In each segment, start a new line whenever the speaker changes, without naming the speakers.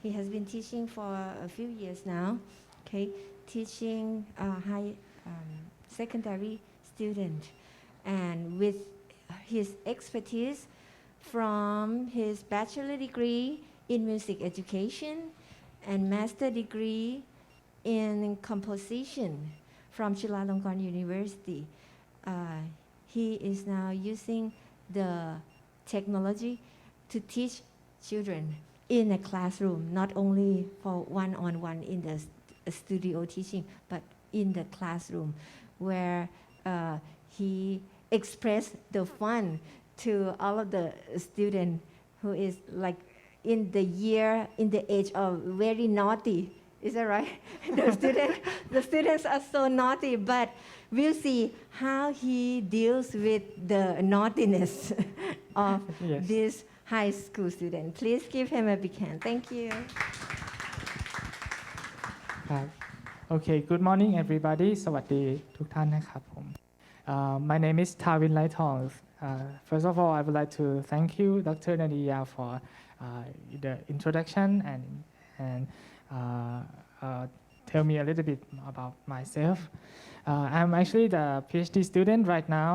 He has been teaching for a few years now, okay, teaching high secondary student, and with his expertise from his bachelor degree in music education and master degree in composition from Chulalongkorn University. He is now using the technology to teach children in a classroom, not only for one-on-one in the studio teaching, but in the classroom, where he expressed the fun to all of the students who is like in the age of very naughty. Is that right? the students are so naughty, but we'll see how he deals with the naughtiness of
Yes.
this high school student. Please give him a big hand. Thank you.
Okay, good morning everybody สวัสดีทุกท่านนะครับผม My name is Thawin Laithong. First of all, I would like to thank you, Dr. Nadia, for the introduction and tell me a little bit about myself. I'm actually the PhD student right now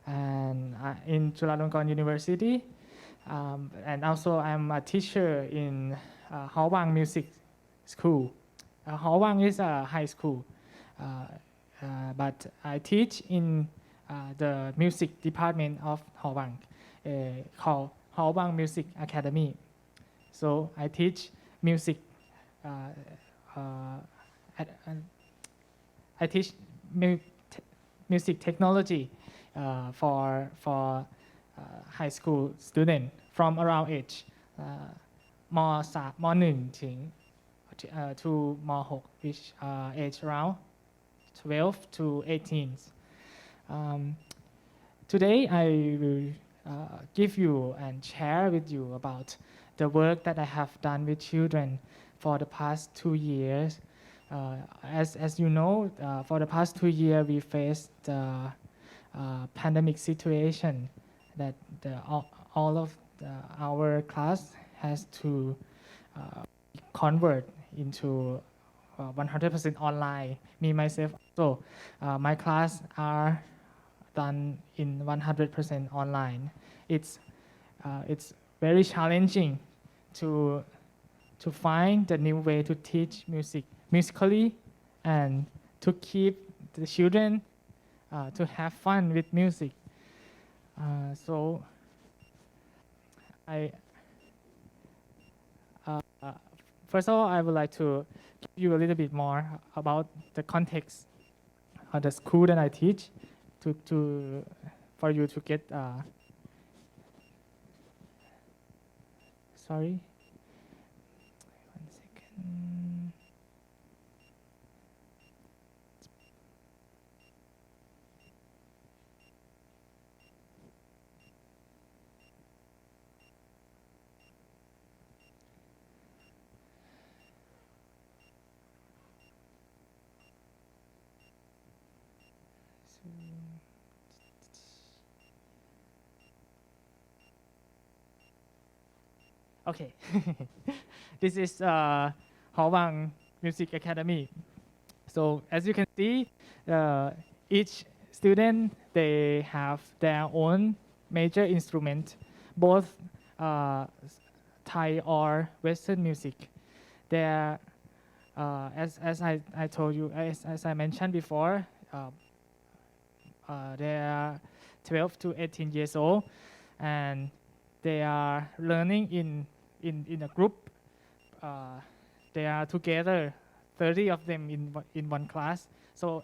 and in Chulalongkorn University. And also I'm a teacher in Hawang Music School. Hawang is a high school, but I teach in the music department of Hawang, called Hawang Music Academy. So I teach music. I teach music technology for high school student from around age ม1 ถึงto ม6 which age around 12 to 18. Today I will give you and share with you about the work that I have done with children for the past 2 years. As you know, for the past 2 years we faced the pandemic situation that all of our class has to convert into 100% online. Me myself also, my class are done in 100% online. It's very challenging to find the new way to teach musically and to keep the children to have fun with music. So first of all, I would like to give you a little bit more about the context of the school that I teach for you to get sorry. One second. Okay, this is Hawang Music Academy. So as you can see, each student, they have their own major instrument, both Thai or Western music. They're, as I told you, as I mentioned before, they are 12 to 18 years old, and they are learning in a group. They are together, 30 of them in one class. So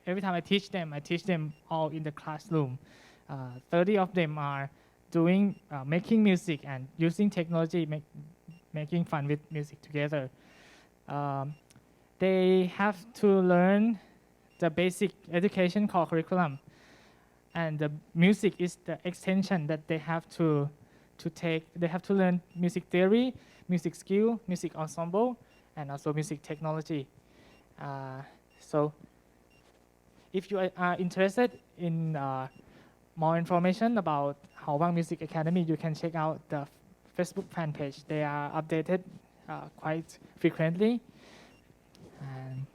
every time I teach them all in the classroom. 30 of them are doing making music and using technology, making fun with music together. They have to learn the basic education called curriculum, and the music is the extension that they have to take. They have to learn music theory, music skill, music ensemble, and also music technology. So if you are interested in more information about Hawang Music Academy, you can check out the Facebook fan page. They are updated quite frequently. And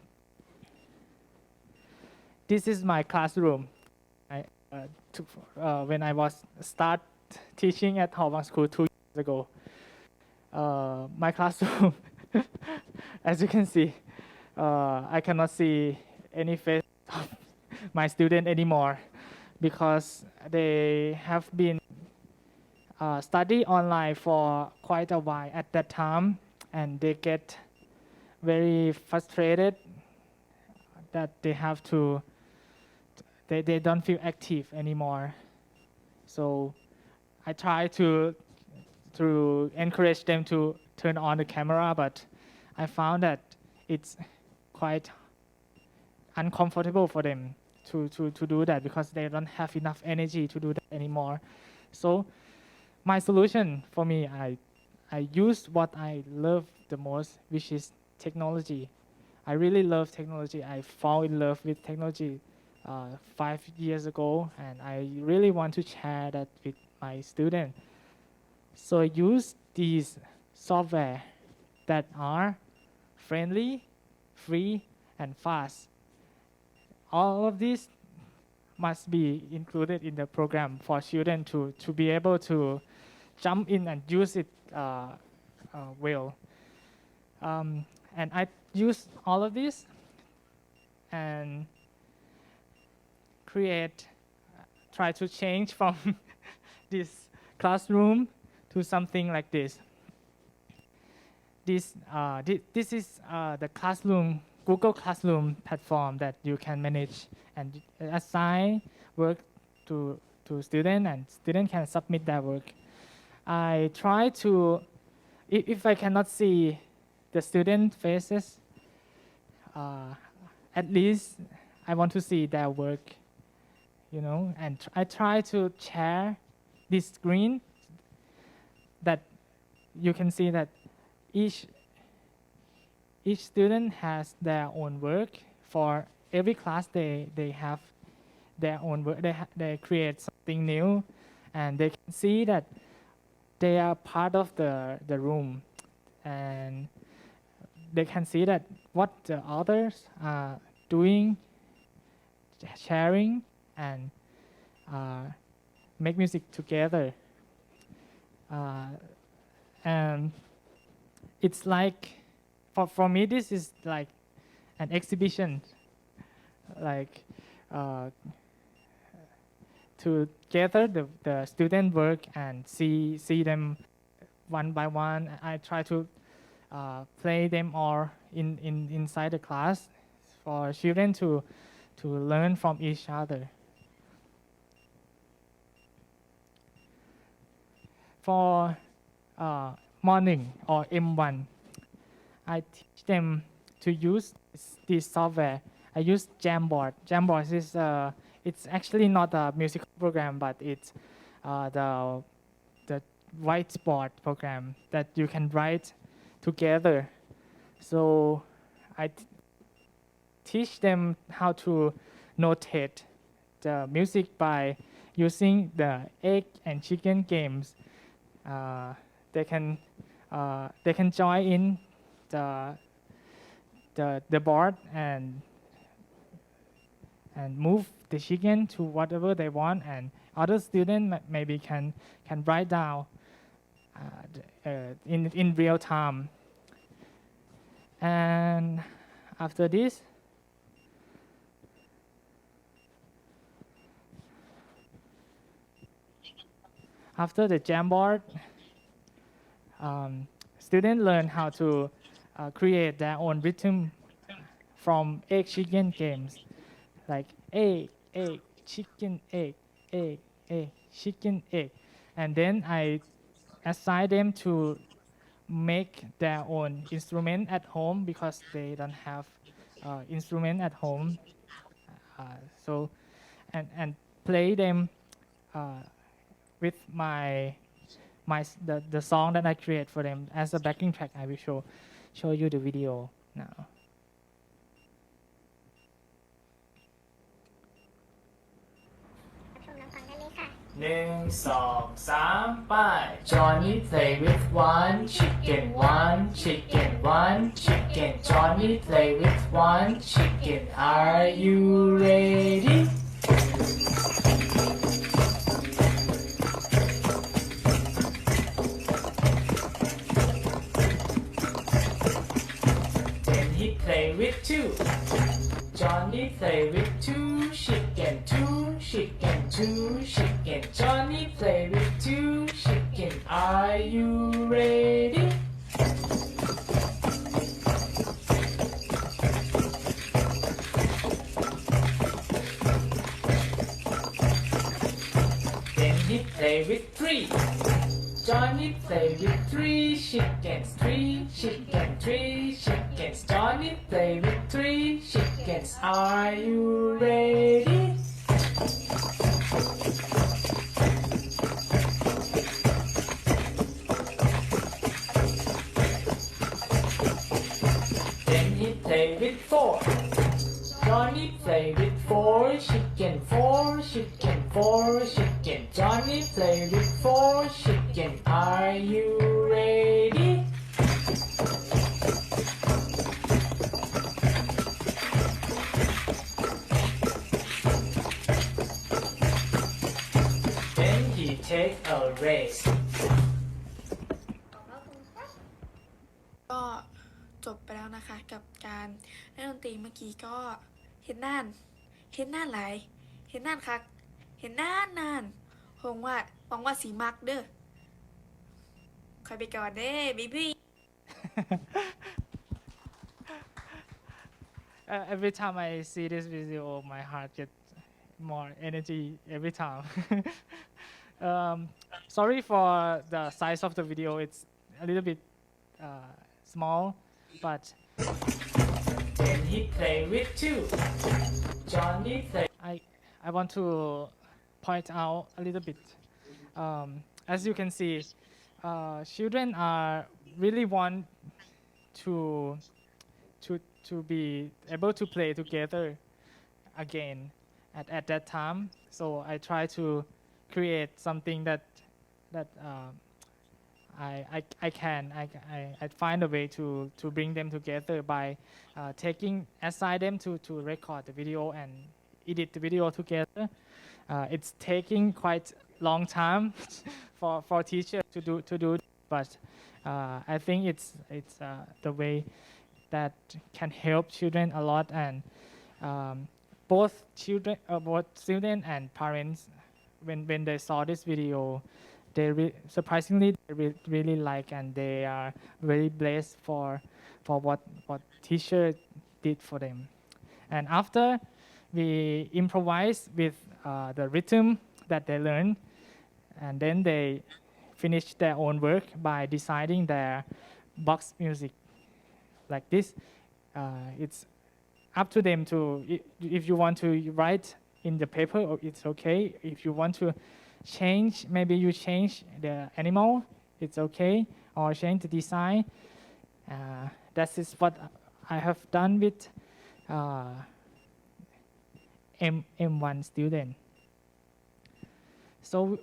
this is my classroom. I took when I was start teaching at Thawin School 2 years ago. My classroom, as you can see, I cannot see any face of my student anymore because they have been study online for quite a while at that time, and they get very frustrated that they have to they don't feel active anymore. So I try to encourage them to turn on the camera, but I found that it's quite uncomfortable for them to do that because they don't have enough energy to do that anymore. So my solution for me, I use what I love the most, which is technology. I really love technology. I fall in love with technology 5 years ago, and I really want to share that with my students. So I use these software that are friendly, free, and fast. All of these must be included in the program for children to be able to jump in and use it well. And I use all of this and try to change from this classroom to something like this. This is the classroom, Google Classroom platform that you can manage and assign work to students, and students can submit their work. I try to, if I cannot see the student faces, at least I want to see their work, and I try to share this screen that you can see that each student has their own work. For every class, they have their own work. They create something new, and they can see that they are part of the room, and they can see that what the others are doing, sharing, and make music together. And it's like, for me, this is like an exhibition, like to gather the student work and see them one by one. I try to play them all inside the class for children to learn from each other. For morning or M1, I teach them to use this software. I use Jamboard. Jamboard is it's actually not a musical program, but it's the whiteboard program that you can write together. So I teach them how to notate the music by using the egg and chicken games. They can join in the board and move the chicken to whatever they want, and other students maybe can write down in real time. And after this, after the Jamboard, students learn how to create their own rhythm from egg chicken games, like egg, chicken, egg, chicken, egg. And then I assign them to make their own instrument at home because they don't have instrument at home. So and play them with the song that I create for them as a backing track. I will show you the video now. 1 2 3 ไป Johnny play with one chicken, one chicken, one chicken. Johnny play with one chicken. Are you ready? Then he play with two. Johnny play with two chicken, two chicken, two chicken. Johnny play with two chicken. Are you ready? Then he play with three. Johnny play with three chickens, three chickens, three chickens. Johnny play with three chickens. Are you ready? Then he play with four. Johnny play with four chicken, four chicken, four chicken. Johnny play with four chicken. Are you ready? Then he take a race.
ก็จบไปแล้วนะคะกับการเล่นดนตรีเมื่อกี้ก็เห็นน่านหลายเห็นน่านคักเห็นนานหวังว่าสีมักเด้อคอยไปก่อนเด้บี
Every time I see this video, my heart gets more energy every time. Sorry for the size of the video. It's a little bit small, but then he play with two. Johnny play. I want to point out a little bit. As you can see, children are really want to be able to play together again at that time. So I try to create something that I find a way to bring them together by assign them to record the video and edit the video together. It's taking quite long time for teachers to do, but I think it's the way that can help children a lot, and both students and parents, when they saw this video, they surprisingly really like, and they are very blessed for what teacher did for them. And after we improvise with the rhythm that they learned, and then they finish their own work by deciding their box music like this. It's up to them to, if you want to write in the paper, it's okay. If you want to change, maybe you change the animal, it's okay, or change the design. That is what I have done with M1 student. So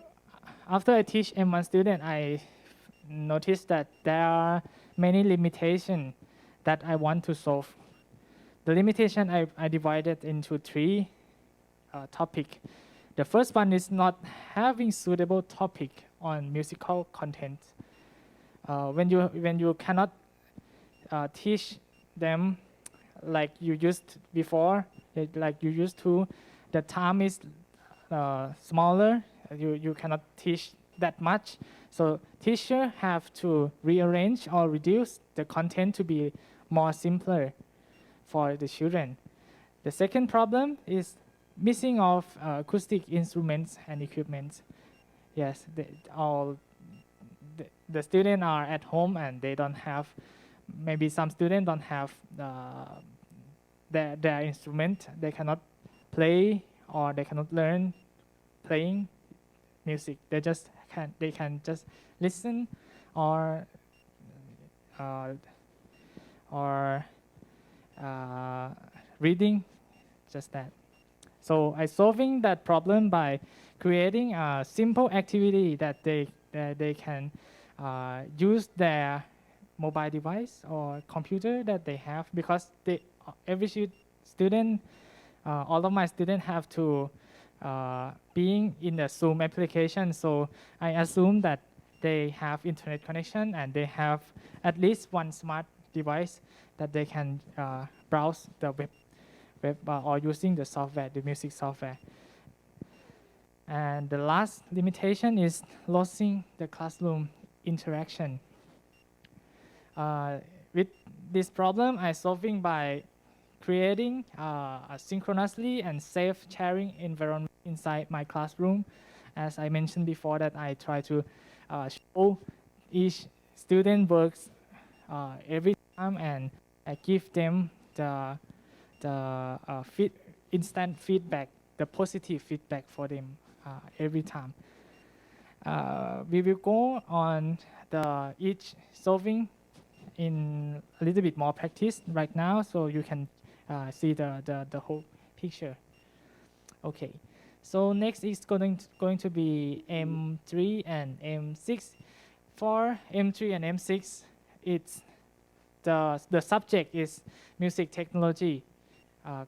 after I teach M1 student, I noticed that there are many limitations that I want to solve. The limitation I divided into three topics. The first one is not having suitable topic on musical content. When you cannot teach them like you used before, like you used to, the time is smaller. You cannot teach that much. So teacher have to rearrange or reduce the content to be more simpler for the children. The second problem is missing of acoustic instruments and equipment. Yes, the students are at home and they don't have, maybe some students don't have their instrument. They cannot play or they cannot learn playing music. They can just listen or reading, just that. So I solving that problem by creating a simple activity that they can use their mobile device or computer that they have, because every student, all of my students have to being in the Zoom application. So I assume that they have internet connection and they have at least one smart device that they can browse the web or using the software, the music software. And the last limitation is losing the classroom interaction. With this problem, I'm solving by creating a synchronously and safe sharing environment inside my classroom. As I mentioned before, that I try to show each student works every time, and I give them the instant feedback, the positive feedback for them every time. We will go on each solving in a little bit more practice right now, so you can see the whole picture. Okay, so next is going to be M3 and M6. For M3 and M6, it's the subject is music technology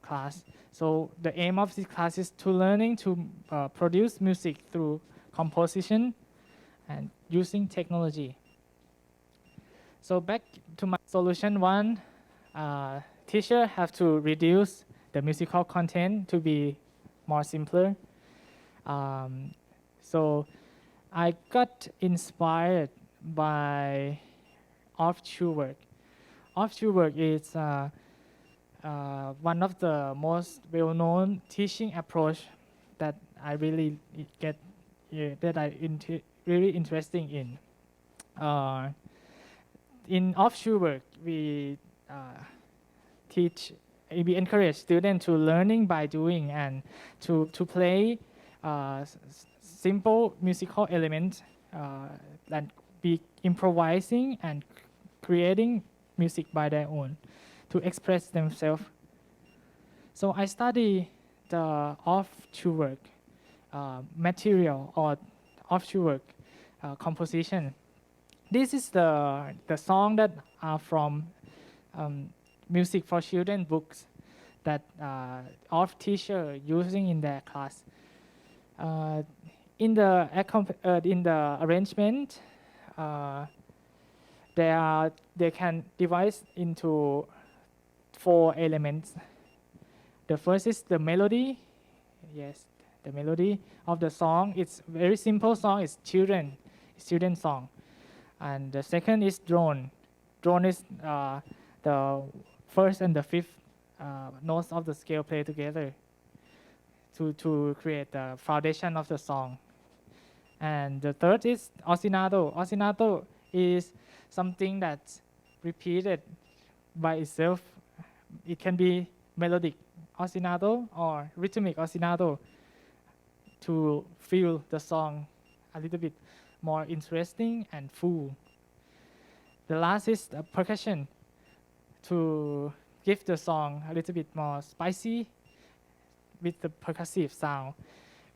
class. So the aim of this class is to learning to produce music through composition and using technology. So back to my solution one, teacher have to reduce the musical content to be more simpler. So I got inspired by offshore work. Offshore work is one of the most well-known teaching approach that I really get really interesting in. In offshore work, we encourage students to learning by doing and to play simple musical elements and be improvising and creating music by their own to express themselves. So I study the offshore work material or offshore work composition. This is the song that are from music for children books that our teacher using in their class. In the arrangement, they can divide into 4 elements. The first is the melody. Yes, the melody of the song. It's very simple song. It's children song. And the second is drone. Drone is the first and the fifth notes of the scale play together to create the foundation of the song. And the third is ostinato. Ostinato is something that's repeated by itself. It can be melodic ostinato or rhythmic ostinato to feel the song a little bit more interesting and full. The last is the percussion to give the song a little bit more spicy with the percussive sound.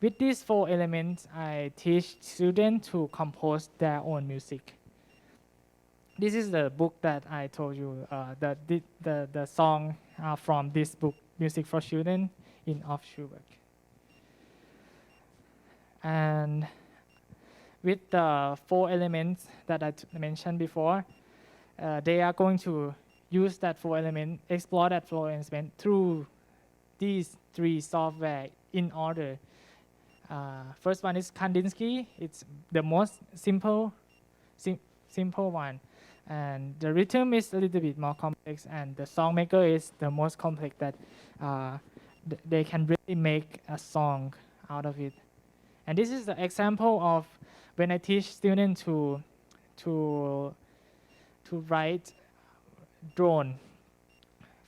With these 4 elements, I teach students to compose their own music. This is the book that I told you, the song from this book, Music for Children in Offshore Work. And with the 4 elements that I mentioned before, they are going to use that 4 element, explore that 4 element through these 3 software in order. First one is Kandinsky. It's the most simple one. And the rhythm is a little bit more complex, and the song maker is the most complex that they can really make a song out of it. And this is the example of when I teach students to write drone.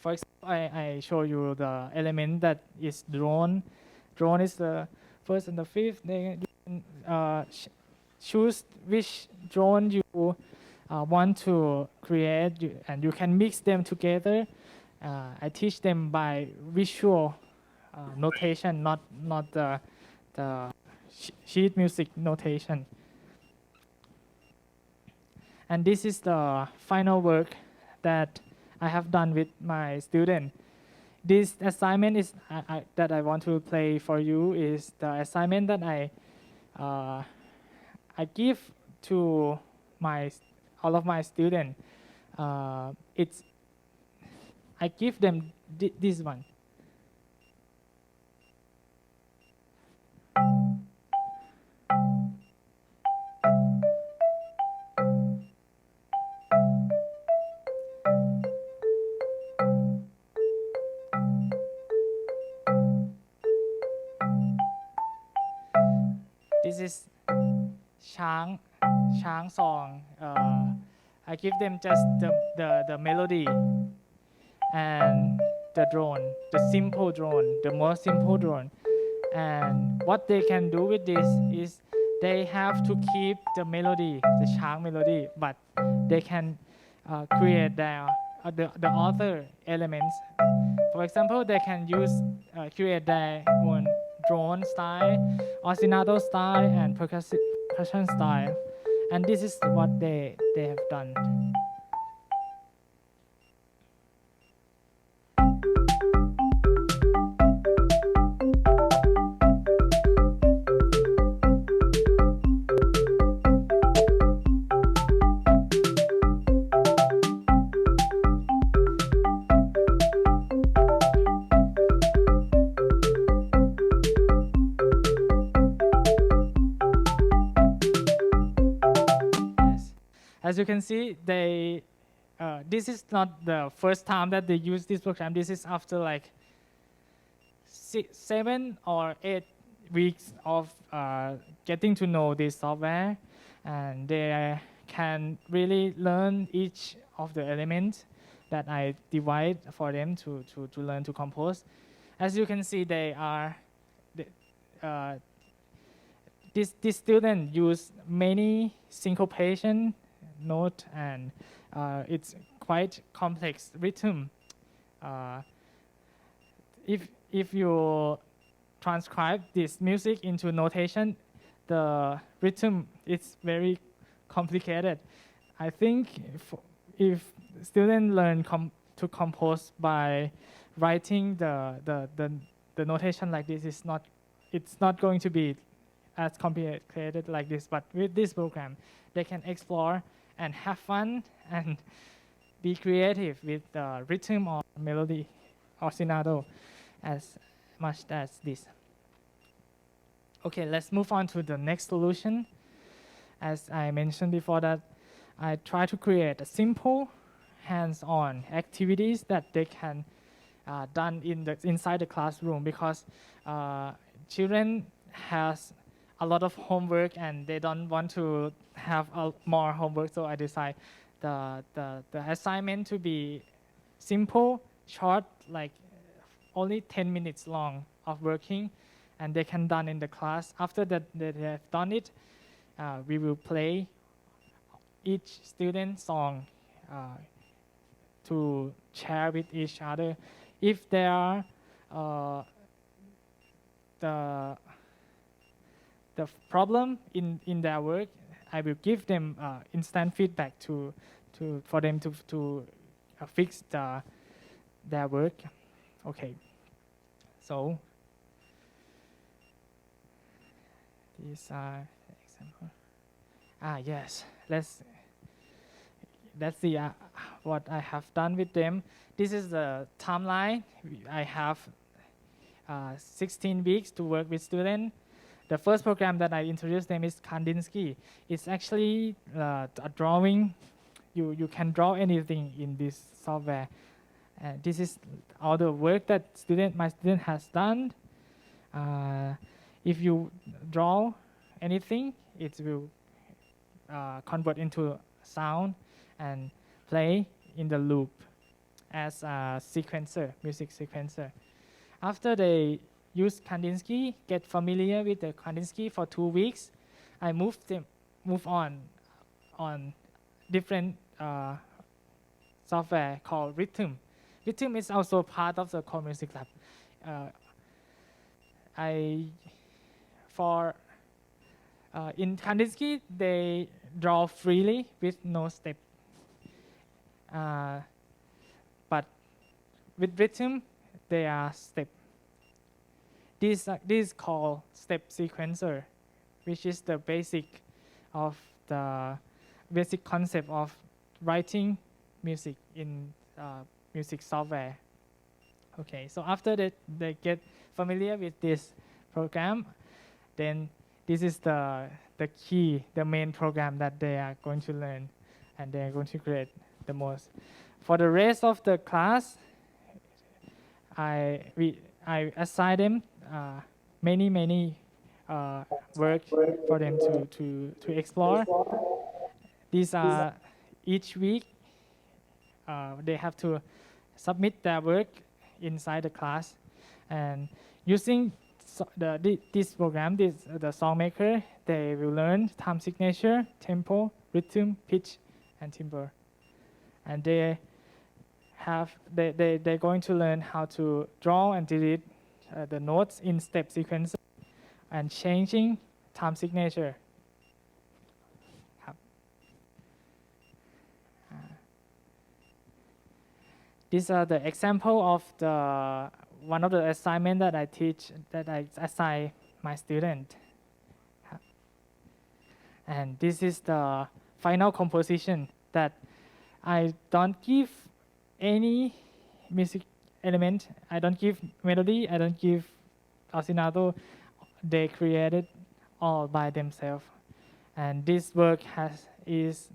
For example, I show you the element that is drone. Drone is the first and the fifth. Then you can choose which drone you want to create, and you can mix them together. I teach them by visual notation, not the sheet music notation. And this is the final work that I have done with my student. This assignment is that I want to play for you is the assignment that I give to all of my students. It's I give them this one. This is Chang song. I give them just the melody and the drone, the simple drone, the most simple drone. And what they can do with this is they have to keep the melody, the Chang melody, but they can create the other elements. For example, they can create their own drone style, ostinato style, and percussion style. And this is what they have done. As you can see, this is not the first time that they use this program. This is after like 7 or 8 weeks of getting to know this software, and they can really learn each of the elements that I divide for them to learn to compose. As you can see, this student use many syncopation note, and it's quite complex rhythm. If you transcribe this music into notation, the rhythm is very complicated. I think if students learn to compose by writing the notation like this, it's not going to be as complicated like this. But with this program, they can explore and have fun and be creative with the rhythm or melody or ostinato as much as this. Okay, let's move on to the next solution. As I mentioned before, that I try to create a simple hands-on activities that they can done inside the classroom, because children has a lot of homework and they don't want to have more homework. So I decide the assignment to be simple, short, like only 10 minutes long of working, and they can done in the class. After that they have done it, we will play each student song to share with each other. If there are the problem in their work, I will give them instant feedback for them to fix their work. Okay, so these are examples. Yes, let's see what I have done with them. This is the timeline. I have 16 weeks to work with students. The first program that I introduced them is Kandinsky. It's actually a drawing. You can draw anything in this software. This is all the work that my student has done. If you draw anything, it will convert into sound and play in the loop as a sequencer, music sequencer. After they use Kandinsky, get familiar with the Kandinsky for 2 weeks, I move on different software called Rhythm. Rhythm is also part of the core music lab. I for in Kandinsky they draw freely with no step, but with rhythm they are step. This is called step sequencer, which is the basic of the basic concept of writing music in music software. Okay, so after that they get familiar with this program, then this is the key, the main program that they are going to learn, and they are going to create the most. For the rest of the class, I assign them many work for them to explore. These are each week they have to submit their work inside the class, and using this program, the song maker, they will learn time signature, tempo, rhythm, pitch, and timbre, and they're going to learn how to draw and delete the notes in step sequence and changing time signature. These are the example of the one of the assignment that I teach, that I assign my student. And this is the final composition that I don't give any music element. I don't give melody. I don't give ostinato. They created all by themselves. And this work is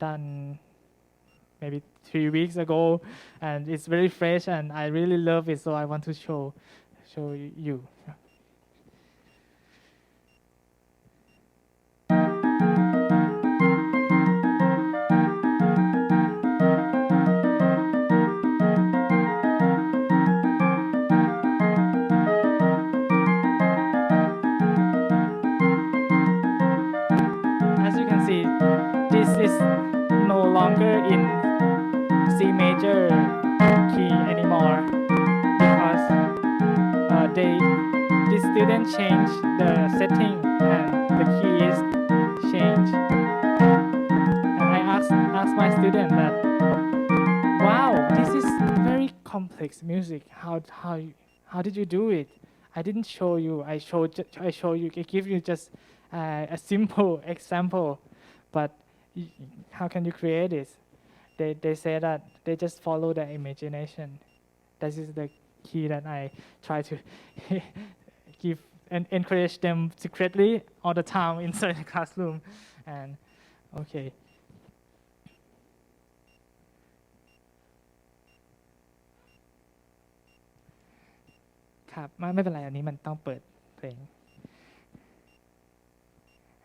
done maybe 3 weeks ago, and it's very fresh, and I really love it. So I want to show you. As you can see, this is no longer in C major key anymore, because the student changed the setting and the keys changed. And I asked my student that, wow, this is very complex music. How did you do it? I didn't show you. I show you. I give you just a simple example, but how can you create this? They say that they just follow their imagination. This is the key that I try to give and encourage them secretly all the time inside the classroom. And okay. ครับไม่เป็นไรอันนี้มันต้องเปิดเพลง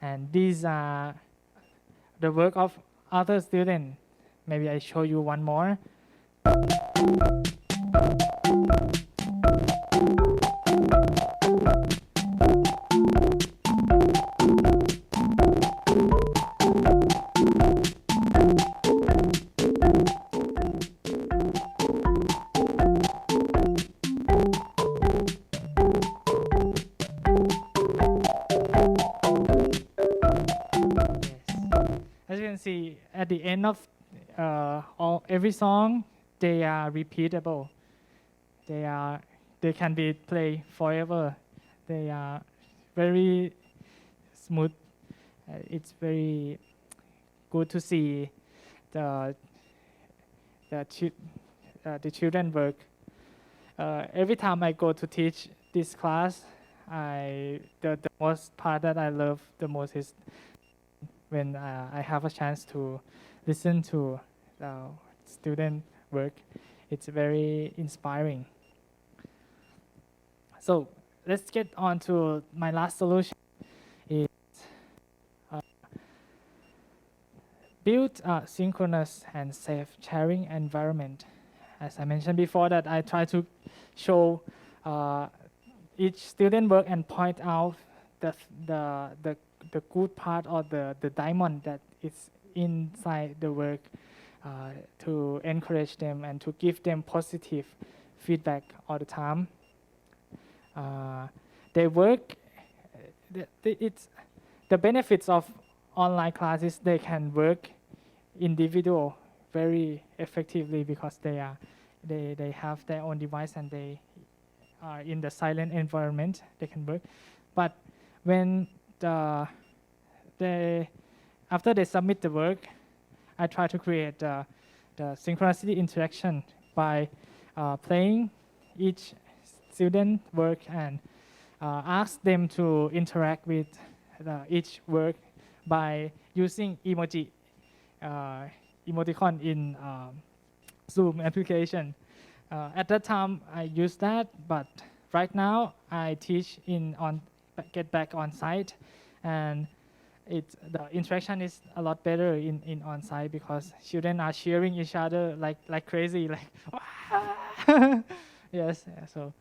and these are the work of other students. Maybe I show you one more. As you can see, at the end of every song, they are repeatable. They can be played forever. They are very smooth. It's very good to see the children work. Every time I go to teach this class, the most part that I love the most is when I have a chance to listen to student work. It's very inspiring. So let's get on to my last solution. Is build a synchronous and safe sharing environment. As I mentioned before, that I try to show each student work and point out the good part or the diamond that is inside the work, to encourage them and to give them positive feedback all the time. they work. It's the benefits of online classes. They can work individual very effectively because they have their own device and they are in the silent environment. They can work, but when after they submit the work, I try to create the synchronicity interaction by playing each student work and ask them to interact with each work by using emoticon in Zoom application. At that time, I used that, but right now I teach get back on site, and the interaction is a lot better in on site because children are cheering each other like crazy, like yes. So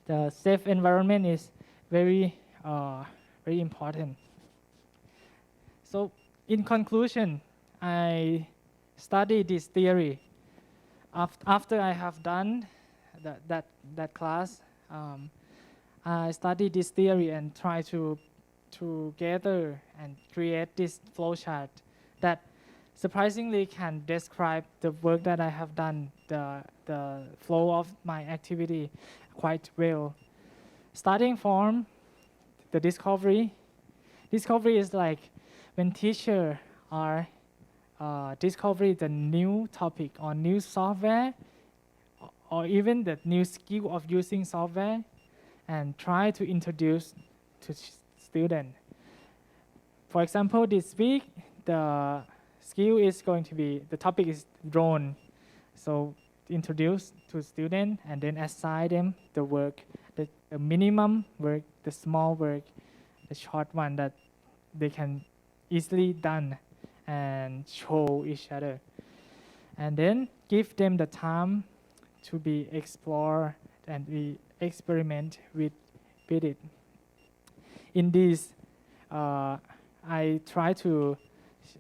the safe environment is very very important. So in conclusion, I study this theory. After I have done that class, I study this theory and try to gather and create this flowchart that surprisingly can describe the work that I have done, the flow of my activity quite well. Starting from the discovery is like when teachers are discovering the new topic or new software or even the new skill of using software and try to introduce to students. For example, this week, the skill is going to be, the topic is drone. So introduce to students and then assign them the work, the minimum work, the small work, the short one that they can easily done and show each other. And then give them the time to be explore and we experiment with it. In this, I try to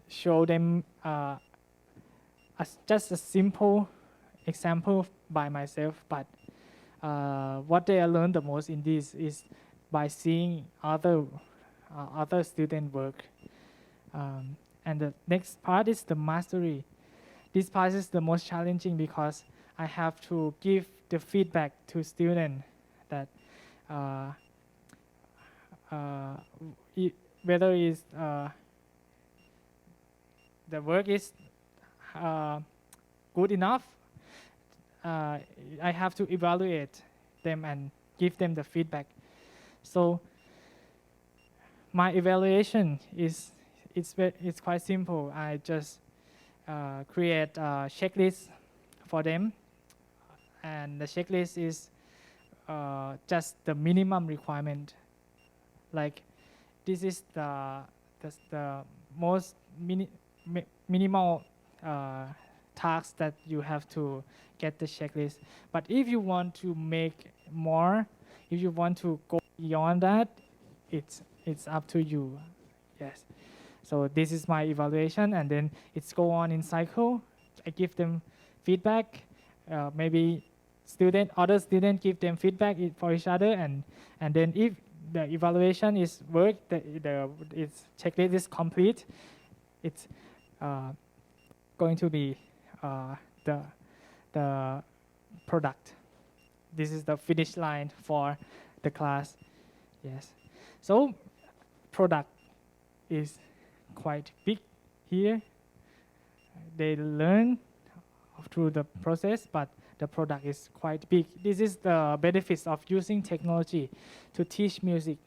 show them just a simple example by myself, but what they learn the most in this is by seeing other student work. And the next part is the mastery. This part is the most challenging because I have to give the feedback to students that whether is the work is good enough. I have to evaluate them and give them the feedback. So my evaluation is it's quite simple. I just create a checklist for them, and the checklist is just the minimum requirement. Like this is the most minimal task that you have to get the checklist. But if you want to make more, if you want to go beyond that, it's up to you. Yes. So this is my evaluation, and then it's go on in cycle. I give them feedback. Maybe other student give them feedback for each other, and then if the evaluation is work, its checklist is complete, it's going to be the product. This is the finish line for the class. Yes. So product is quite big here. They learn through the process, but the product is quite big. This is the benefits of using technology to teach music.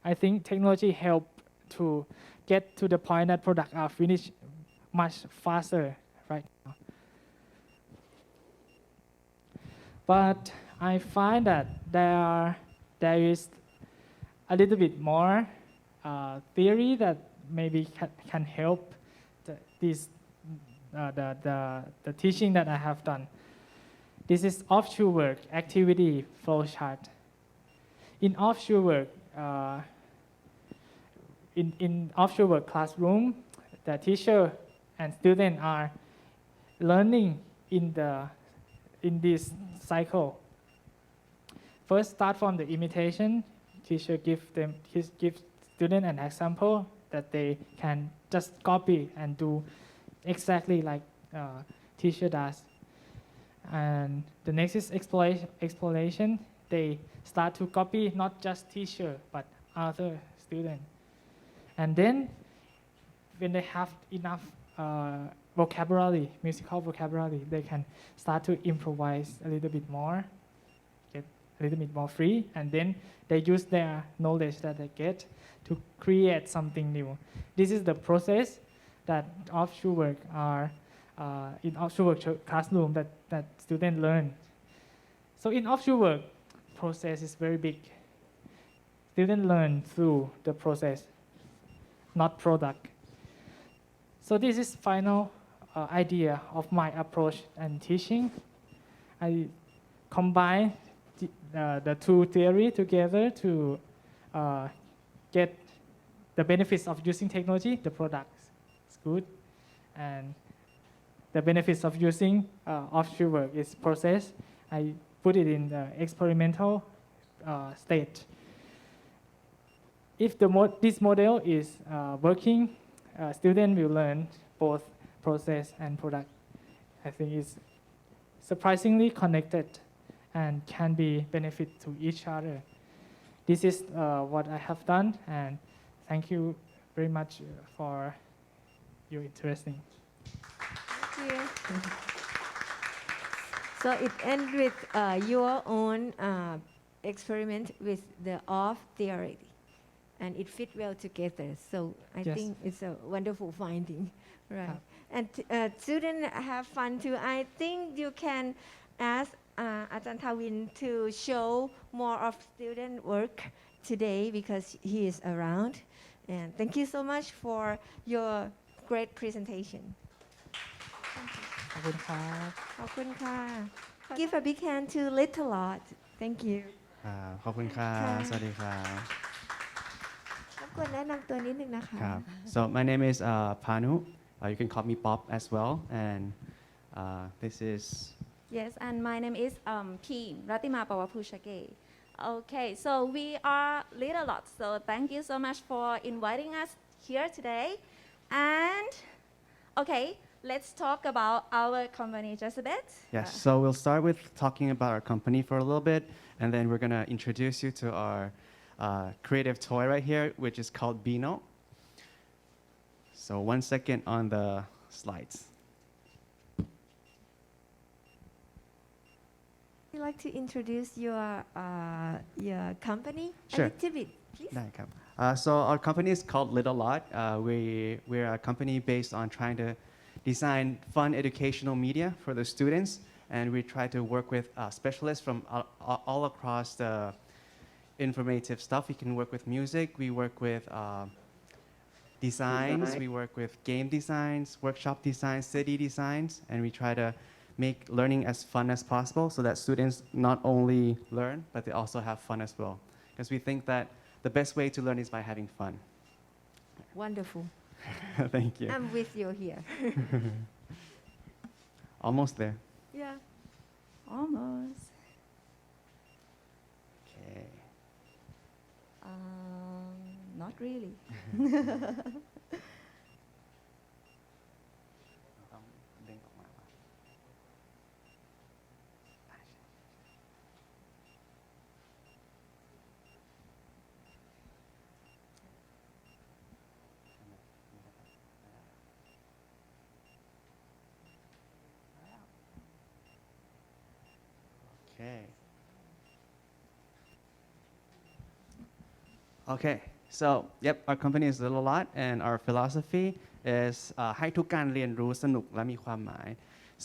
I think technology help to get to the point that products are finished much faster right now. But I find that there is a little bit more theory that maybe can help the teaching that I have done. This is offshore work activity flowchart. In offshore work, in offshore work classroom, the teacher and student are learning in this cycle. first start from the imitation. Teacher give student an example that they can just copy and do exactly like teacher does. And the next is exploration. They start to copy not just teacher but other student. And then when they have enough vocabulary, musical vocabulary, they can start to improvise a little bit more, get a little bit more free, and then they use their knowledge that they get to create something new. This is the process that offshore work are in offshore work classroom that students learn. So in offshore work, process is very big. Students learn through the process, not product. So this is final idea of my approach and teaching. I combine the two theory together to get the benefits of using technology. The product is good, and the benefits of using offshore work is process. I put it in the experimental state. If this model is working, students will learn both process and product. I think it's surprisingly connected and can be benefit to each other. This is what I have done, and thank you very much for your interesting.
Thank you. So it ends with your own experiment with the off theory, and it fit well together. So I
Yes.
think it's a wonderful finding, right?
Yep.
And students have fun too. I think you can ask Ajahn Thawin to show more of student work today because he is around. And thank you so much for your great presentation.
ขอบคุณครับ
ขอบคุณค่ะ Give a big hand to Little Lot. Thank you.
ขอบคุณครับ สวัสดีครับ
รบกวนแนะนำตัวนิดนึงนะคะ
ครับ so my name is Panu. You can call me Pop as well, and this is
Yes, and my name is P. Ratima Pawapushake. Okay, so we are Little Lot. So thank you so much for inviting us here today. And okay, let's talk about our company just a bit.
yes. So we'll start with talking about our company for a little bit, and then we're gonna introduce you to our creative toy right here, which is called BiiNo. So 1 second on the slides.
Would you like to introduce your company
Sure.
a little bit, please?
ได้ครับ so our company is called Little Lot. We're a company based on trying to design fun educational media for the students, and we try to work with specialists from all across the informative stuff. We can work with music, we work with designs, we work with game designs, workshop designs, city designs, and we try to make learning as fun as possible so that students not only learn, but they also have fun as well. Because we think that the best way to learn is by having fun.
Wonderful.
Thank you.
I'm with you here.
Almost there.
Yeah.
Almost.
Okay.
Not really.
Okay. Okay. So, yep, our company is Little Lot, and our philosophy is ให้ทุกการเรียนรู้สนุกและมีความหมาย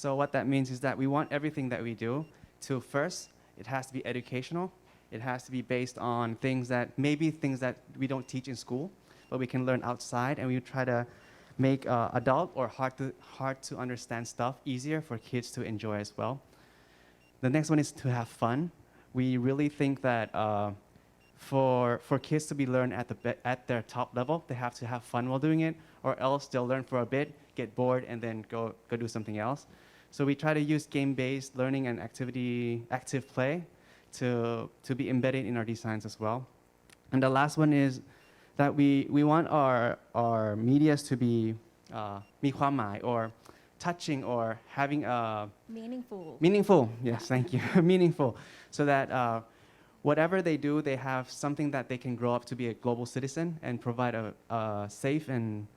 So what that means is that we want everything that we do to first, it has to be educational. It has to be based on things that we don't teach in school, but we can learn outside, and we try to make adult or hard to understand stuff easier for kids to enjoy as well. The next one is to have fun. We really think that for kids to be learned at their top level, they have to have fun while doing it, or else they'll learn for a bit, get bored, and then go do something else. So we try to use game-based learning and active play to be embedded in our designs as well. And the last one is that we want our medias to be มีความหมาย or touching or having a
meaningful.
Yes, thank you. Meaningful, so that whatever they do, they have something that they can grow up to be a global citizen and provide a safe and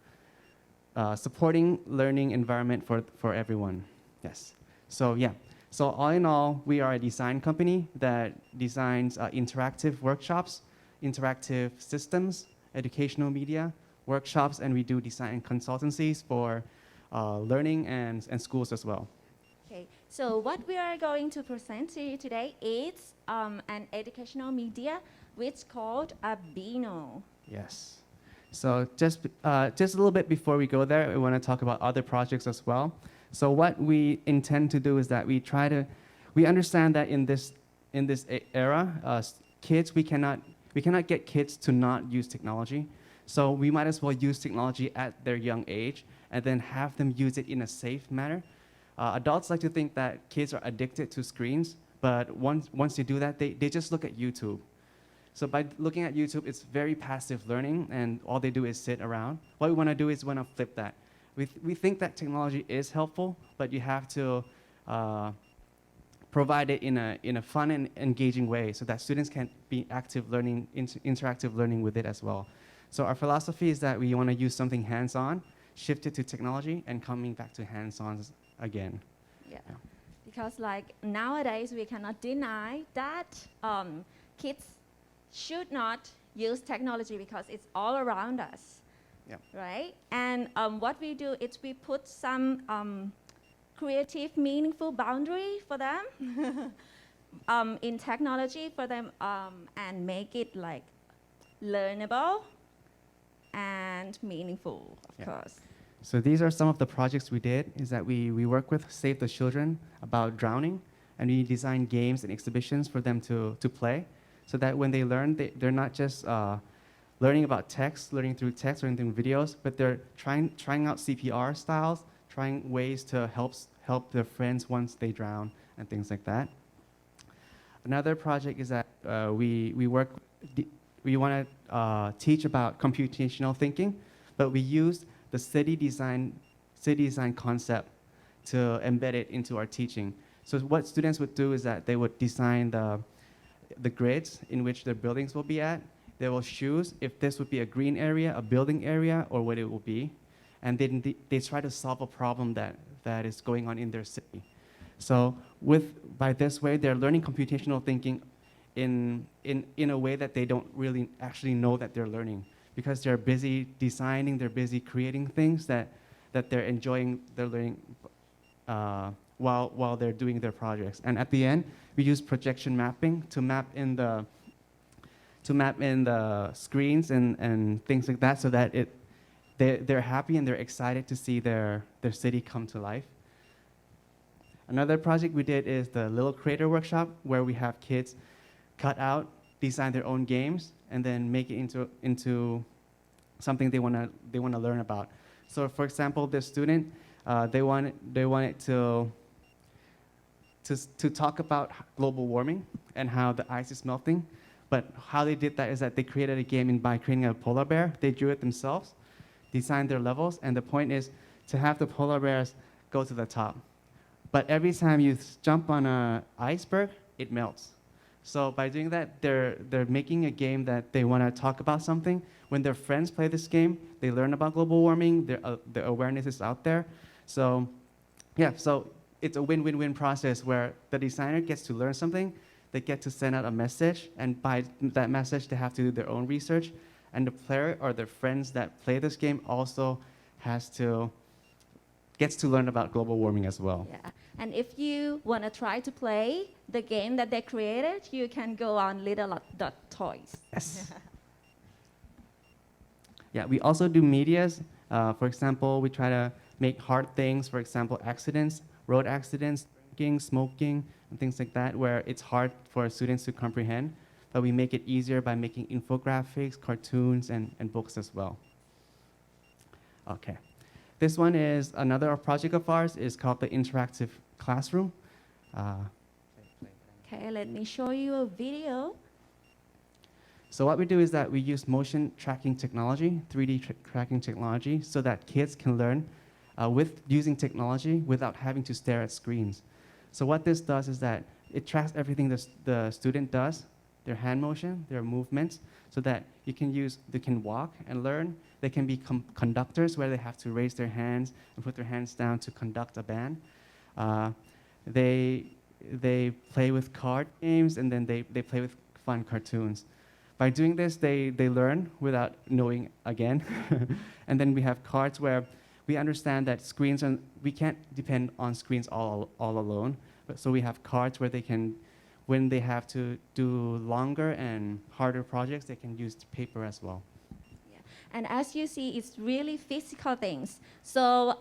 supporting learning environment for everyone. Yes. So yeah. So all in all, we are a design company that designs interactive workshops, interactive systems, educational media workshops, and we do design consultancies for learning and schools as well.
Okay, so what we are going to present to you today is an educational media which called a BiiNo.
Yes. So just a little bit before we go there, we want to talk about other projects as well. So what we intend to do is that we understand that in this era, kids, we cannot get kids to not use technology. So we might as well use technology at their young age and then have them use it in a safe manner. Adults like to think that kids are addicted to screens, but once they do that, they just look at YouTube. So by looking at YouTube, it's very passive learning, and all they do is sit around. What we want to do is we want to flip that. We think that technology is helpful, but you have to provide it in a fun and engaging way so that students can be active learning, interactive learning with it as well. So our philosophy is that we want to use something hands-on, shift it to technology, and coming back to hands-on again.
Yeah. Because like nowadays we cannot deny that kids should not use technology because it's all around us.
Yep.
Right? And what we do is we put some creative, meaningful boundary for them in technology for them and make it like learnable and meaningful, of course.
So these are some of the projects we did, is that we work with Save the Children about drowning, and we design games and exhibitions for them to play, so that when they learn, they're not just learning about text, learning through videos, but they're trying out CPR styles, trying ways to help their friends once they drown, and things like that. Another project is that we want to teach about computational thinking, but we use the city design concept to embed it into our teaching. So what students would do is that they would design the grids in which their buildings will be at. They will choose if this would be a green area, a building area, or what it will be. And then they try to solve a problem that is going on in their city. So by this way, they're learning computational thinking in a way that they don't really actually know that they're learning, because they're busy designing, they're busy creating things that they're enjoying their learning while they're doing their projects. And at the end, we use projection mapping to map in the screens and things like that, so that they're happy and they're excited to see their city come to life. Another project we did is the Little Creator Workshop, where we have kids cut out, design their own games, and then make it into something they want to learn about. So for example, this student, they wanted to talk about global warming and how the ice is melting. But how they did that is that they created a game by creating a polar bear. They drew it themselves, designed their levels, and the point is to have the polar bears go to the top. But every time you jump on an iceberg, it melts. So by doing that, they're making a game that they want to talk about something. When their friends play this game, they learn about global warming. The awareness is out there. So yeah, so it's a win-win-win process where the designer gets to learn something, they get to send out a message, and by that message, they have to do their own research. And the player or their friends that play this game also gets to learn about global warming as well.
Yeah. And if you want to try to play the game that they created, you can go on little.toys.
Yes. Yeah, we also do medias. For example, we try to make hard things, for example, accidents, road accidents, drinking, smoking, and things like that, where it's hard for students to comprehend. But we make it easier by making infographics, cartoons, and books as well. Okay. This one is another project of ours. It's called the Interactive Classroom.
Okay, let me show you a video.
So what we do is that we use motion tracking technology, 3D tracking technology, so that kids can learn with using technology without having to stare at screens. So what this does is that it tracks everything the student does, their hand motion, their movements, so that they can walk and learn. They can be conductors where they have to raise their hands and put their hands down to conduct a band. They play with card games, and then they play with fun cartoons. By doing this, they learn without knowing again. And then we have cards where we understand that we can't depend on screens all alone. So we have cards where when they have to do longer and harder projects, they can use paper as well.
And as you see, it's really physical things. So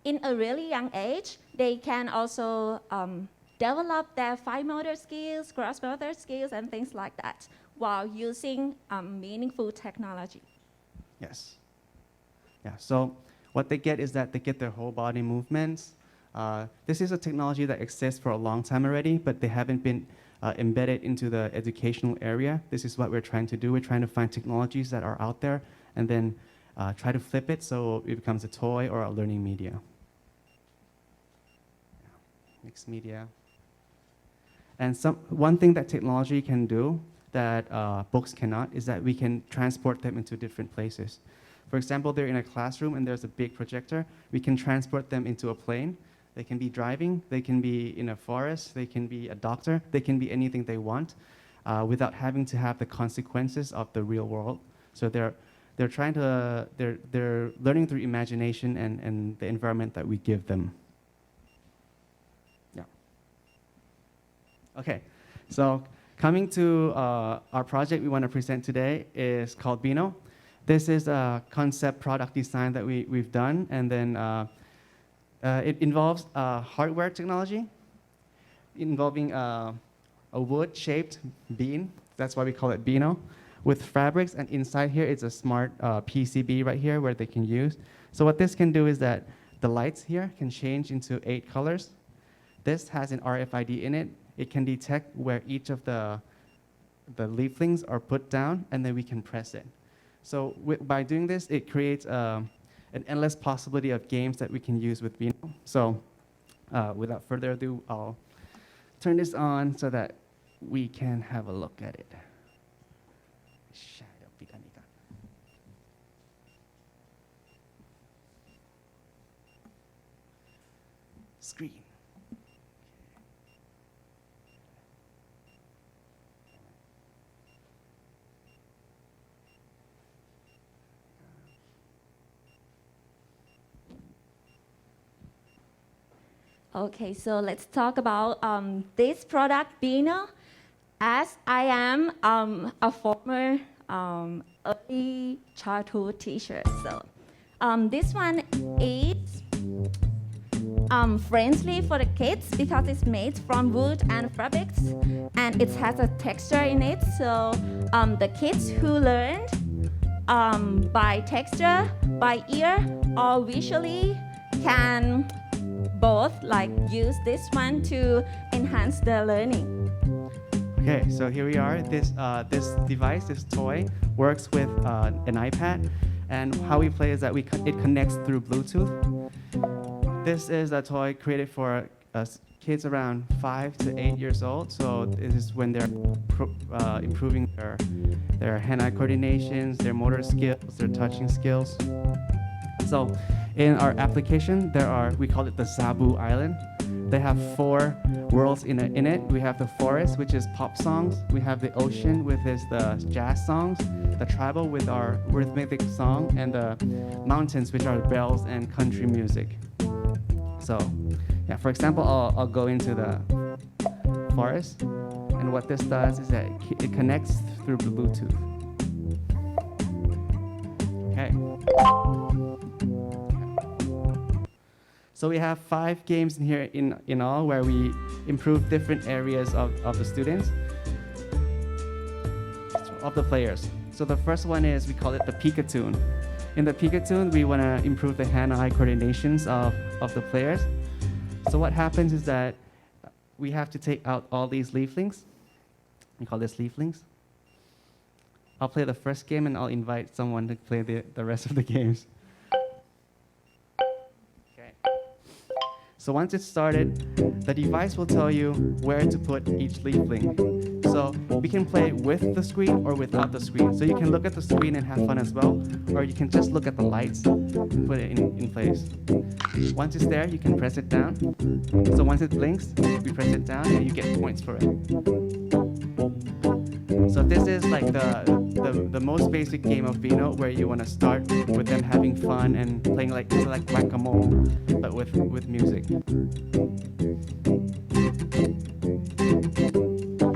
in a really young age, they can also develop their fine motor skills, gross motor skills, and things like that, while using meaningful technology.
Yes. Yeah, so what they get is that they get their whole body movements. This is a technology that exists for a long time already, but they haven't been embedded into the educational area. This is what we're trying to do. We're trying to find technologies that are out there and then try to flip it so it becomes a toy or a learning media. Mixed media. And one thing that technology can do that books cannot is that we can transport them into different places. For example, they're in a classroom and there's a big projector. We can transport them into a plane. They can be driving, they can be in a forest, they can be a doctor, they can be anything they want without having to have the consequences of the real world. So they're learning through imagination and the environment that we give them. Yeah. Okay, so coming to our project we want to present today is called BiiNo. This is a concept product design that we've done, and then it involves hardware technology involving a wood-shaped bean. That's why we call it BiiNo, with fabrics, and inside here it's a smart PCB right here where they can use. So what this can do is that the lights here can change into 8 colors. This has an RFID in it. It can detect where each of the leaflings are put down, and then we can press it. So by doing this, it creates an endless possibility of games that we can use with BiiNo. So without further ado, I'll turn this on so that we can have a look at it. Screen.
Okay, so let's talk about this product, BiiNo. As I am a former early childhood teacher, so this one is friendly for the kids because it's made from wood and fabrics, and it has a texture in it. So the kids who learned by texture, by ear, or visually can both use this one to enhance their learning.
Okay, so here we are. This device, this toy, works with an iPad, and how we play is that it connects through Bluetooth. This is a toy created for kids around 5 to 8 years old. So this is when they're improving their hand-eye coordinations, their motor skills, their touching skills. So in our application, we call it the Sabu Island. They have 4 worlds in it. We have the forest, which is pop songs. We have the ocean, which is the jazz songs. The tribal with our rhythmic song, and the mountains, which are bells and country music. So, yeah, for example, I'll go into the forest, and what this does is that it connects through Bluetooth. Okay. So we have 5 games in here in all, where we improve different areas of the students, of the players. So the first one is, we call it the Pikachu. In the Pikachu, we want to improve the hand-eye coordinations of the players. So what happens is that we have to take out all these leaflings. We call this leaflings. I'll play the first game and I'll invite someone to play the rest of the games. Okay. So once it's started, the device will tell you where to put each leafling. So we can play with the screen or without the screen. So you can look at the screen and have fun as well, or you can just look at the lights and put it in place. Once it's there, you can press it down. So once it blinks, we press it down and you get points for it. So this is like the most basic game of BiiNo, where you want to start with them having fun and playing like whack-a-mole, but with music.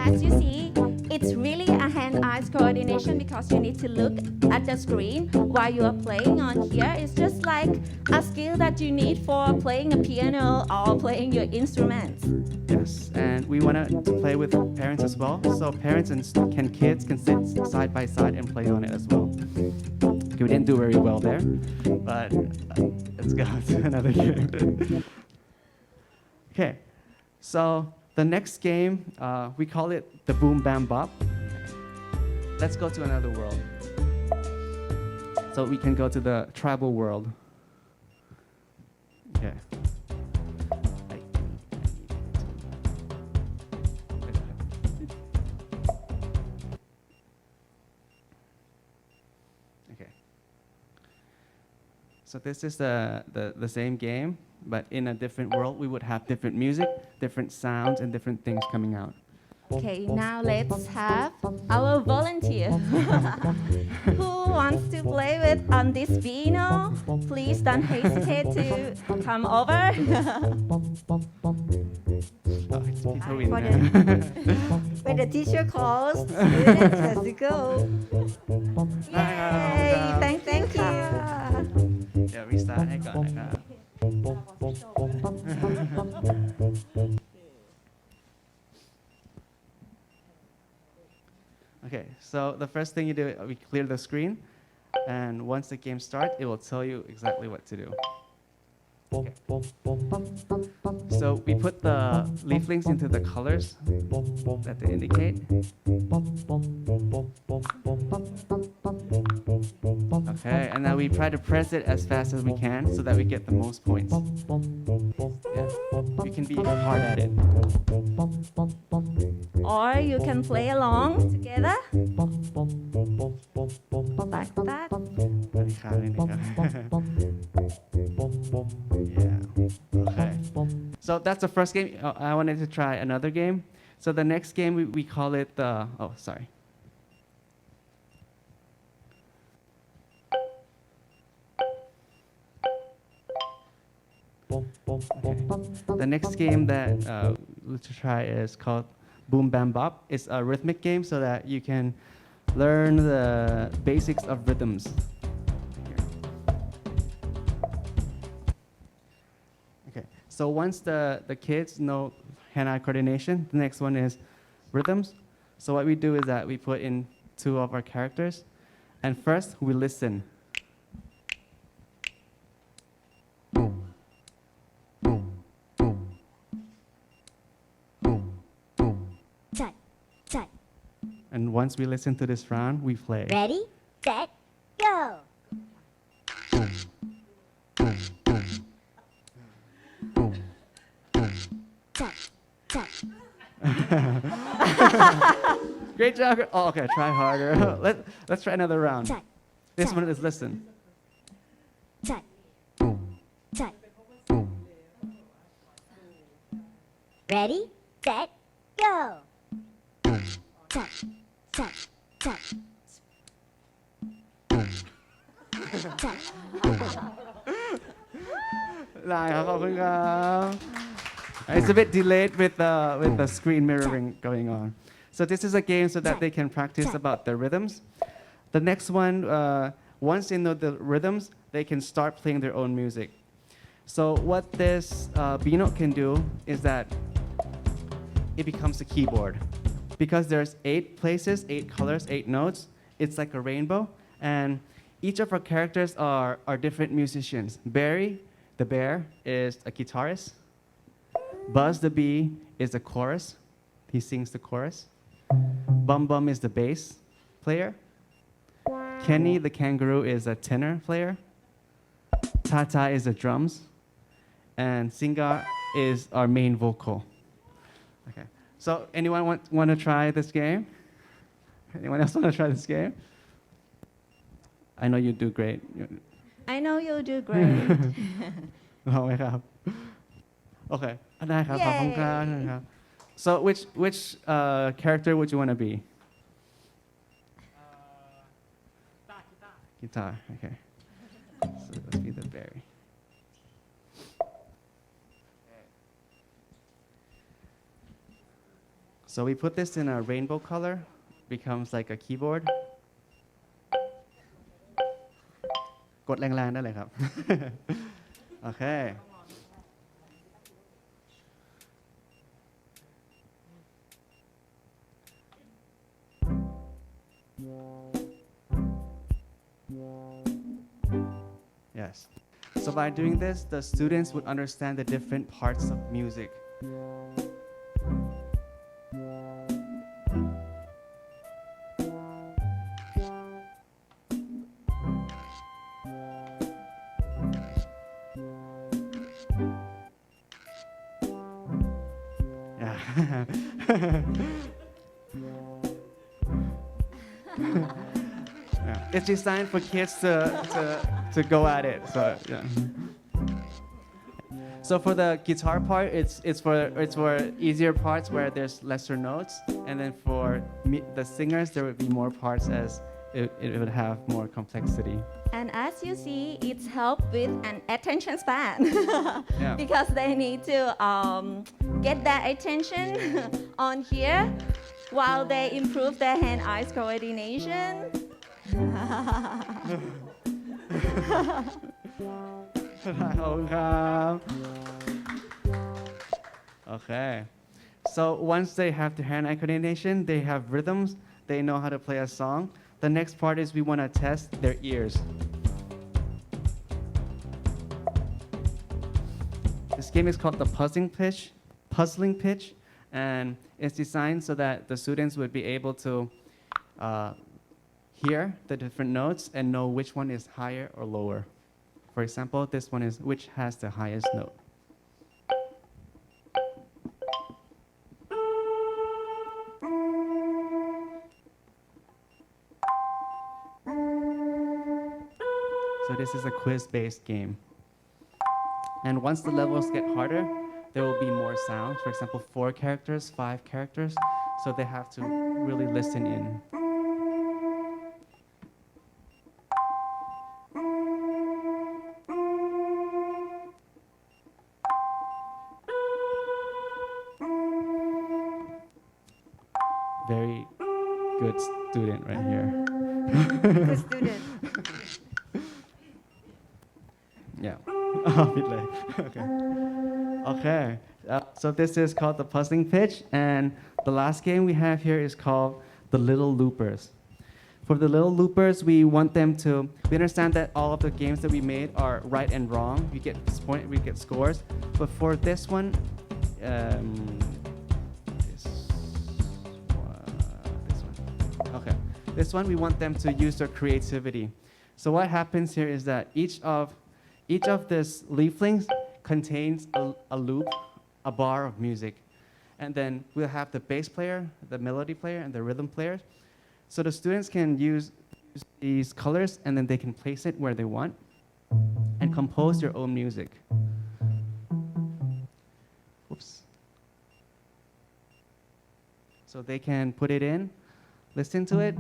As you see, it's really a hand-eye coordination because you need to look at the screen while you are playing on here. It's just like a skill that you need for playing a piano or playing your instruments.
Yes, and we want to play with parents as well. So parents and kids can sit side by side and play on it as well. Okay, we didn't do very well there, but let's go to another game. Okay, so the next game, we call it the Boom Bam Bop. Let's go to another world. So we can go to the tribal world. Okay. Okay. So this is the same game, but in a different world. We would have different music, different sounds, and different things coming out.
Okay, now let's have our volunteer. Who wants to play with on this BiiNo? Please don't hesitate to come over.
Oh, it's Peter Win
For
now.
When the teacher calls, students has to go. Yay! Thank you.
Yeah, restart ให้ก่อนนะครับ Okay, so the first thing you do, we clear the screen, and once the game starts, it will tell you exactly what to do. Okay. So we put the leaflings into the colors that they indicate. Okay, and now we try to press it as fast as we can so that we get the most points. Yeah. You can be hard at it.
Or you can play along together. Like that.
Yeah. Okay. So that's the first game. I wanted to try another game. So the next game, we call it the... Oh, sorry. Okay. The next game that we'll try is called Boom Bam Bop. It's a rhythmic game so that you can learn the basics of rhythms. Okay, so once the kids know hand-eye coordination, the next one is rhythms. So what we do is that we put in two of our characters, and first we listen. And once we listen to this round, we play.
Ready, set, go.
Great job. Oh, okay, try harder. Let's try another round. This one is listen.
Ready, set, go.
It's a bit delayed with the screen mirroring going on. So this is a game so that they can practice about the rhythms. The next one, once they know the rhythms, they can start playing their own music. So what this BiiNo can do is that it becomes a keyboard. Because there's 8 places, 8 colors, 8 notes, it's like a rainbow. And each of our characters are different musicians. Barry, the bear, is a guitarist. Buzz the bee is the chorus. He sings the chorus. Bum Bum is the bass player. Kenny the kangaroo is a tenor player. Tata is the drums. And Singa is our main vocal. Okay. So anyone want to try this game? Anyone else want to try this game? I know you do great.
I know you'll do great.
เอาไหมครับ Okay ได้ครับขอบคุณครับ So which character would you want to be? Guitar. Okay. So let's be the berry. So we put this in a rainbow color, becomes like a keyboard. กดแรงๆได้เลยครับ Okay. Yes. So by doing this, the students would understand the different parts of music. Yeah. Yeah. It's designed for kids to go at it. So yeah. So for the guitar part, it's for easier parts where there's lesser notes, and then for the singers there would be more parts as it would have more complexity.
And as you see, it's helped with an attention span
Yeah.
because they need to get their attention on here while they improve their hand-eye coordination.
Okay. So once they have the hand-eye coordination, they have rhythms, they know how to play a song. The next part is we want to test their ears. This game is called the puzzling pitch, and it's designed so that the students would be able to hear the different notes and know which one is higher or lower. For example, this one is which has the highest note. So this is a quiz-based game. And once the levels get harder, there will be more sounds. For example, 4 characters, 5 characters. So they have to really listen in. Very good student right here.
Good student.
Yeah. Okay. Okay. So this is called the puzzling pitch, and the last game we have here is called the Little Loopers. For the Little Loopers, we want them to. We understand that all of the games that we made are right and wrong. We get scores, but for this one, Okay. This one we want them to use their creativity. So what happens here is that each of this leaflings contains a loop, a bar of music. And then we'll have the bass player, the melody player, and the rhythm player. So the students can use these colors, and then they can place it where they want and compose their own music. Oops. So they can put it in, listen to it.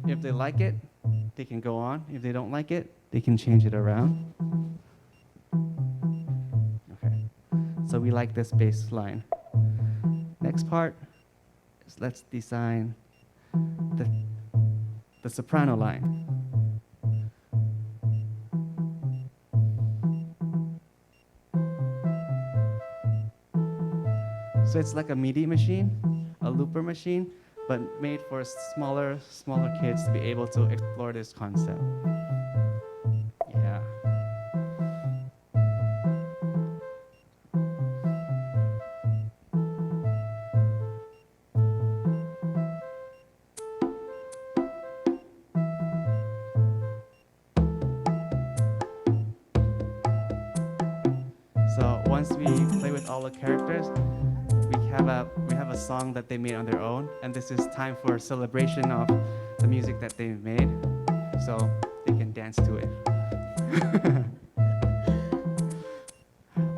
If they like it, they can go on. If they don't like it, they can change it around. Okay. So we like this bass line. Next part is let's design the soprano line. So it's like a MIDI machine, a looper machine, but made for smaller kids to be able to explore this concept. Yeah. So once we play with all the characters, we have a song that they made on their own, and this is time for celebration of the music that they've made, so they can dance to it.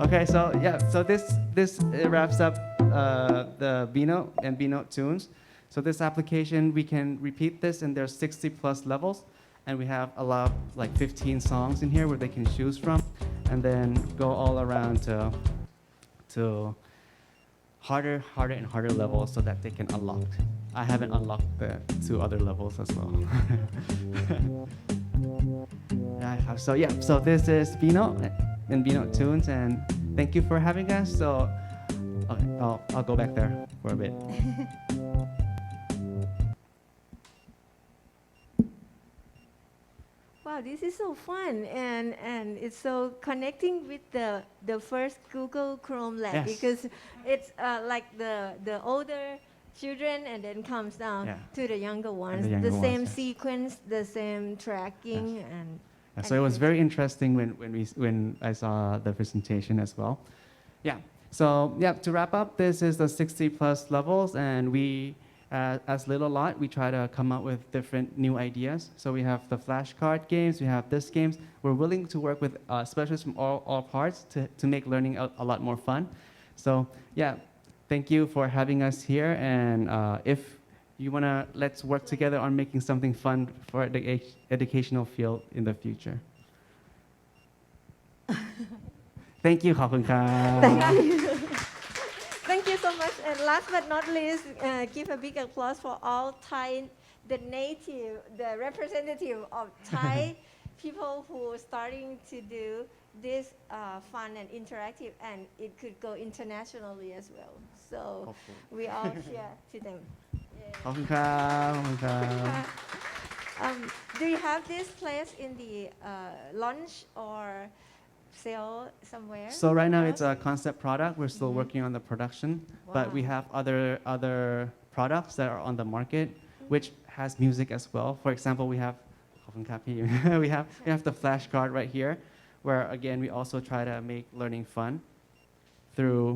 Okay, so yeah, so this wraps up the BiiNo and BiiNo tunes. So this application, we can repeat this, and there's 60 plus levels, and we have a lot, like 15 songs in here where they can choose from, and then go all around to harder and harder levels so that they can unlock. I haven't unlocked the 2 other levels as well. So yeah, so this is BiiNo and BiiNo tunes, and thank you for having us. So okay, I'll go back there for a bit.
Wow, this is so fun, and it's so connecting with the first Google Chrome Lab,
Yes.
because it's like the older children and then comes down
Yeah.
to the younger ones.
the younger
The same
ones, yes.
sequence, the same tracking, and
So it was very interesting when I saw the presentation as well. Yeah. So yeah, to wrap up, this is the 60 plus levels, and we, as Little Lot, we try to come up with different new ideas. So we have the flashcard games, we have this games. We're willing to work with specialists from all parts to make learning a lot more fun. So yeah, thank you for having us here, and if you want to, let's work together on making something fun for the educational field in the future. Thank you, ขอบคุณครับ
thank you so much. And last but not least, give a big applause for all Thai, the representative of Thai people who are starting to do this fun and interactive, and it could go internationally as well. So we all cheer to them.
ขอบคุณครับขอบคุณครับ
Do you have this place in the launch or sale somewhere?
So right now it's a concept product. We're still working on the production, but we
Wow.
have other products that are on the market, which has music as well. For example, we have ขอบคุณครับพี่ we have the flashcard right here, where again we also try to make learning fun through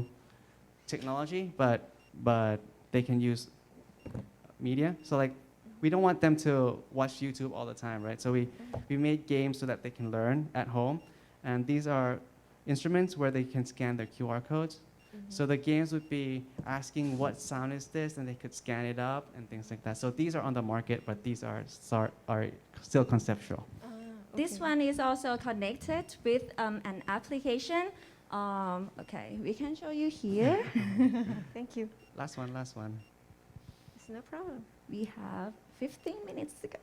technology, but they can use media. So like, we don't want them to watch YouTube all the time, right? So we made games so that they can learn at home. And these are instruments where they can scan their QR codes. So the games would be asking what sound is this, and they could scan it up and things like that. So these are on the market, but these are still conceptual.
This one is also connected with an application. Okay, we can show you here.
Thank you.
Last one.
It's no problem.
We have 15 minutes to go.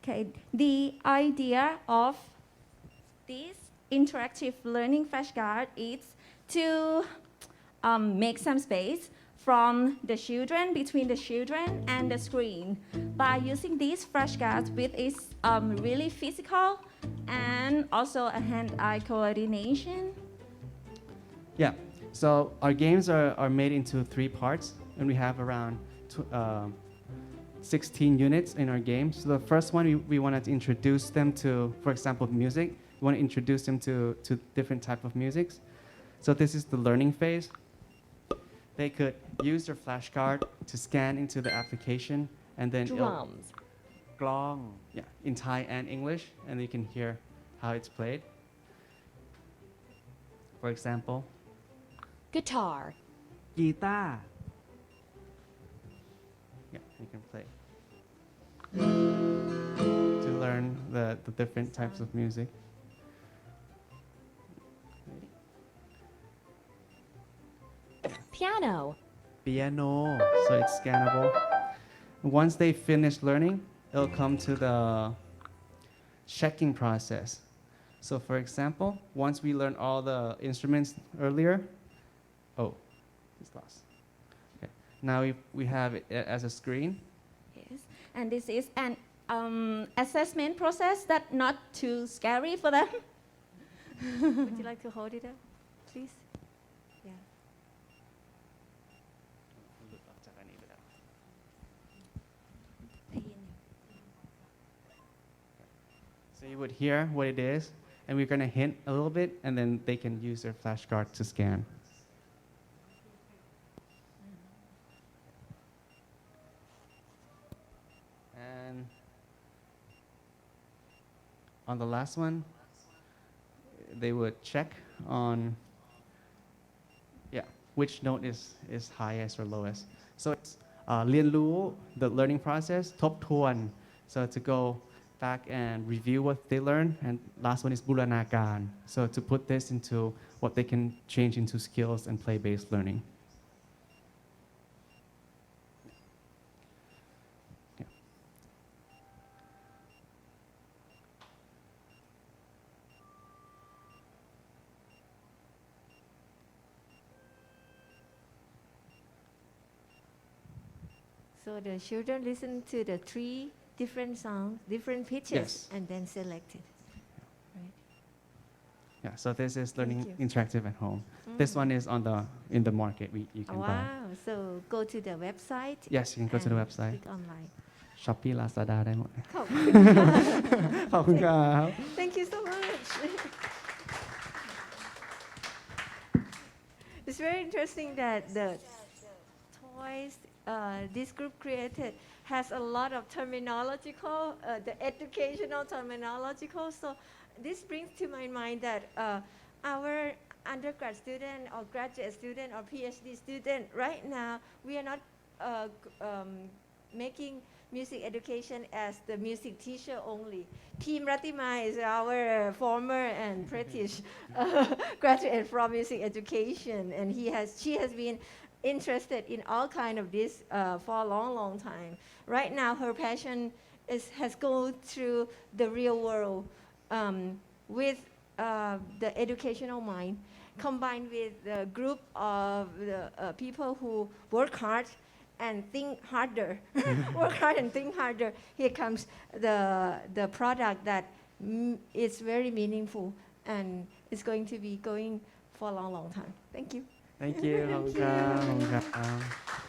Okay, the idea of this interactive learning flashcard is to make some space from the children, between the children and the screen, by using these flashcards with its really physical and also a hand-eye coordination.
Yeah, so our games are made into 3 parts, and we have around 16 units in our game. So the first one, we wanted to introduce them to, for example, music. We want to introduce them to different type of musics. So this is the learning phase. They could use their flashcard to scan into the application, and then
Drums.
กลอง yeah, in Thai and English, and you can hear how it's played. For example,
Guitar.
กีตาร์
yeah, you can play to learn the different types of music.
Piano.
เปียโน
So it's scannable. Once they finish learning, it'll come to the checking process. So for example, once we learn all the instruments earlier, oh, it's lost. Okay. Now we have it as a screen.
Yes, and this is an assessment process that's not too scary for them.
Would you like to hold it up, please? Yeah.
So you would hear what it is, and we're going to hint a little bit, and then they can use their flashcard to scan. And on the last one, they would check on which note is highest or lowest. So it's เรียนรู้ the learning process ทบทวน so to go back and review what they learned, and last one is บูรณาการ so to put this into what they can change into skills and play-based learning.
So the children listen to the 3 different sounds, different pitches,
Yes.
and then select it.
Yeah, so this is learning
Thank you.
interactive at home. This one is in the market. You can buy.
Wow. So go to the website.
Yes, you can go to the
and
website.
Click online.
Shopee, Lazada ได้หมด
ขอบคุณค่ะ
ขอบคุณครับ
Thank you so much. It's very interesting that the toys this group created has a lot of terminological, the educational terminological. So this brings to my mind that our undergrad student or graduate student or PhD student right now, we are not making music education as the music teacher only. Team Ratima is our former and British graduate from music education, and she has been interested in all kind of this for a long time. Right now, her passion has gone through the real world with the educational mind, combined with the group of the people who work hard and think harder. Work hard and think harder. Here comes the product that is very meaningful and is going to be going for a long time. Thank you.
Thank you ขอบคุณครับ